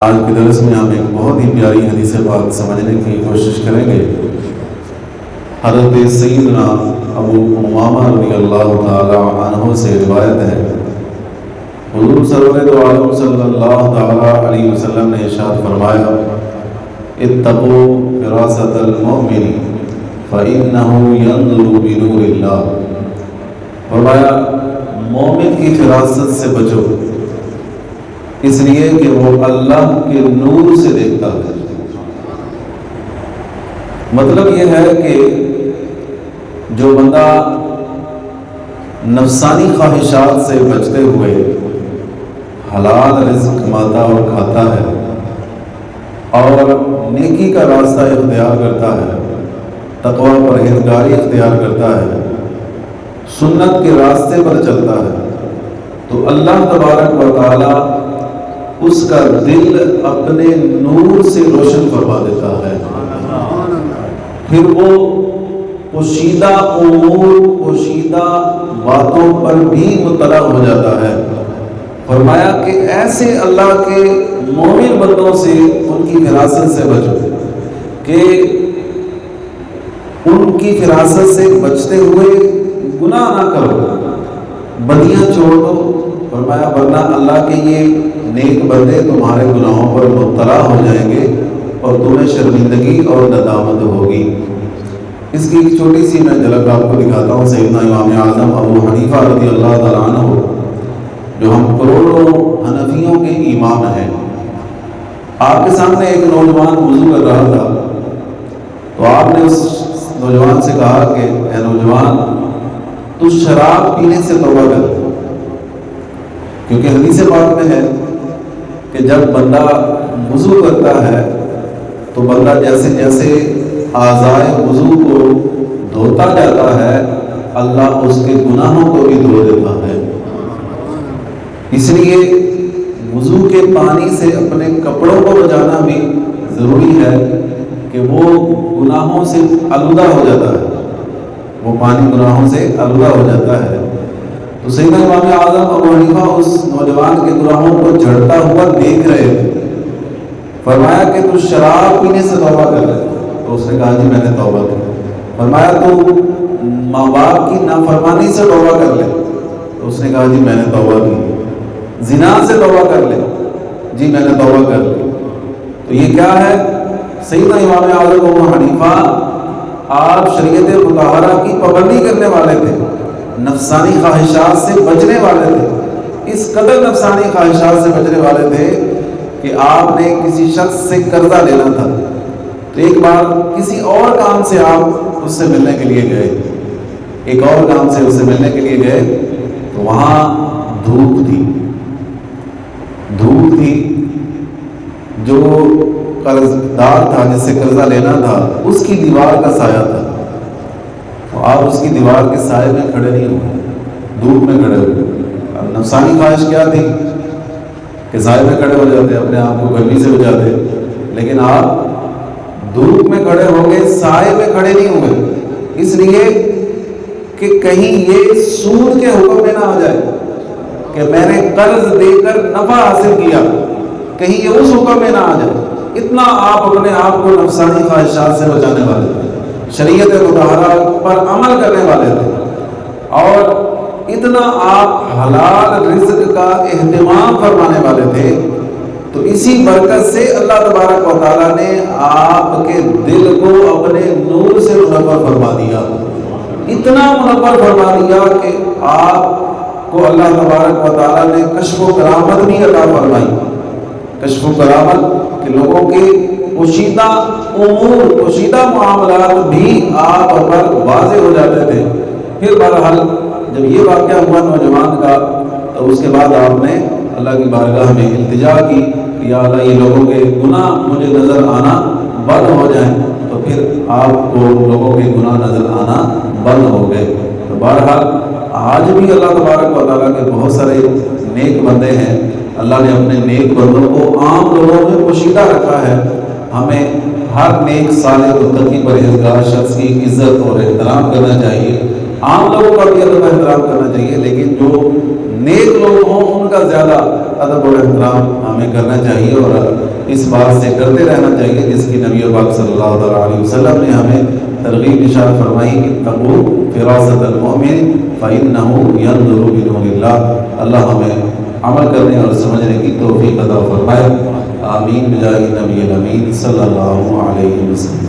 آج کے درس میں ہم ایک بہت ہی پیاری حدیث پاک سمجھنے کی کوشش کریں گے۔ حضرت سیدنا ابو امامہ رضی اللہ تعالی عنہ سے روایت ہے، حضور سرور عالم صلی اللہ تعالی علیہ وسلم نے ارشاد فرمایا، اتقوا فراست المؤمن فإنہ ینظر بنور اللہ۔ فرمایا مومن کی فراست سے بچو، اس لیے کہ وہ اللہ کے نور سے دیکھتا ہے۔ مطلب یہ ہے کہ جو بندہ نفسانی خواہشات سے بچتے ہوئے حلال رزق کماتا اور کھاتا ہے اور نیکی کا راستہ اختیار کرتا ہے، تقوی پرہیزگاری اختیار کرتا ہے، سنت کے راستے پر چلتا ہے، تو اللہ تبارک و تعالی اس کا دل اپنے نور سے روشن فرما دیتا ہے۔ پھر وہ پوشیدہ امور، پوشیدہ باتوں پر بھی مطلع ہو جاتا ہے۔ فرمایا کہ ایسے اللہ کے مومن بندوں سے، ان کی فراست سے بچو کہ ان کی فراست سے بچتے ہوئے گناہ نہ کرو، بدیاں چھوڑ دو۔ فرمایا ورنہ اللہ کے یہ نیک بندے تمہارے گناہوں پر مطلع ہو جائیں گے اور تمہیں شرمندگی اور ندامت ہوگی۔ اس کی ایک چھوٹی سی میں جھلک آپ کو دکھاتا ہوں۔ سیدنا امام اعظم ابو حنیفہ رضی اللہ تعالیٰ عنہ، جو ہم کروڑوں حنفیوں کے امام ہیں، آپ کے سامنے ایک نوجوان وضو کر رہا تھا، تو آپ نے اس نوجوان سے کہا کہ اے نوجوان، تو شراب پینے سے توبہ کر، کیونکہ حدیث پاک میں ہے کہ جب بندہ وضو کرتا ہے تو بندہ جیسے جیسے اعضائے وضو کو دھوتا جاتا ہے، اللہ اس کے گناہوں کو بھی دھو دیتا ہے۔ اس لیے وضو کے پانی سے اپنے کپڑوں کو بچانا بھی ضروری ہے کہ وہ گناہوں سے آلودہ ہو جاتا ہے، وہ پانی گناہوں سے آلودہ ہو جاتا ہے۔ تو سیدنا امام اعظم ابو حنیفہ اس نوجوان کے گناہوں کو جھڑتا ہوا دیکھ رہے تھے۔ فرمایا کہ تو شراب پینے سے توبہ کر لے، تو اس نے کہا جی میں نے توبہ کی۔ فرمایا تو ماں باپ کی نافرمانی سے توبہ کر لے، تو اس نے کہا جی میں نے توبہ کی۔ زنا سے توبہ کر لے، جی میں نے توبہ کر لی۔ تو یہ کیا ہے؟ سیدنا امام اعظم ابو حنیفہ آپ شریعت مطہرہ کی پابندی کرنے والے تھے، نفسانی خواہشات سے بچنے والے تھے، اس قدر نفسانی خواہشات سے بچنے والے تھے کہ آپ نے کسی شخص سے قرضہ لینا تھا، تو ایک بار کسی اور کام سے آپ اس سے ملنے کے لیے گئے، ایک اور کام سے اس سے ملنے کے لیے گئے، تو وہاں دھوپ تھی، جو قرض دار تھا جس سے قرضہ لینا تھا، اس کی دیوار کا سایہ تھا، تو آپ اس کی دیوار کے سائے میں کھڑے نہیں ہوئے، دھوپ میں کھڑے ہوئے۔ اب نفسانی خواہش کیا تھی کہ سائے میں کھڑے ہو جاتے، اپنے آپ کو گرمی سے بچاتے، لیکن آپ دھوپ میں کھڑے ہو گئے، سائے میں کھڑے نہیں ہوئے، اس لیے کہ کہیں یہ سود کے حکم میں نہ آ جائے کہ میں نے قرض دے کر نفع حاصل کیا، کہیں یہ اس حکم میں نہ آ جائے۔ اتنا آپ اپنے آپ کو نفسانی خواہشات سے بچانے والے تھے، شریعت مطہرہ پر عمل کرنے والے تھے، اور اتنا آپ حلال رزق کا اہتمام فرمانے والے تھے۔ تو اسی برکت سے اللہ تبارک و تعالیٰ نے آپ کے دل کو اپنے نور سے منور فرما دیا، اتنا منور فرما دیا کہ آپ کو اللہ تبارک و تعالیٰ نے کشف و کرامت بھی عطا فرمائی۔ کشف و کرامت کہ لوگوں کے پوشیدہ امور، پوشیدہ معاملات بھی آپ پر واضح ہو جاتے تھے۔ پھر بہرحال جب یہ واقعہ ہوا نوجوان کا، تو اس کے بعد آپ نے اللہ کی بارگاہ میں التجا کی کہ یا اللہ یہ لوگوں کے گناہ مجھے نظر آنا بند ہو جائیں، تو پھر آپ کو لوگوں کے گناہ نظر آنا بند ہو گئے۔ تو بہرحال آج بھی اللہ تبارک و تعالیٰ کے بہت سارے نیک بندے ہیں، اللہ نے اپنے نیک بندوں کو عام لوگوں میں پوشیدہ رکھا ہے۔ ہمیں ہر نیک صالح متقی پرہیزگار شخص کی عزت اور احترام کرنا چاہیے، عام لوگوں کا بھی ادب احترام کرنا چاہیے، لیکن جو نیک لوگ ہوں ان کا زیادہ ادب اور احترام ہمیں کرنا چاہیے، اور اس بات سے ڈرتے رہنا چاہیے جس کی نبی پاک صلی اللہ تعالیٰ علیہ وسلم نے ہمیں ترغیب ارشاد فرمائی کہ اتقوا فراست المؤمن فإنه ينظر بنور اللہ۔ اللہ ہمیں عمل کرنے اور سمجھنے کی توفیق عطا فرمائے، آمین بجاہ نبی الامین صلی اللہ علیہ وسلم۔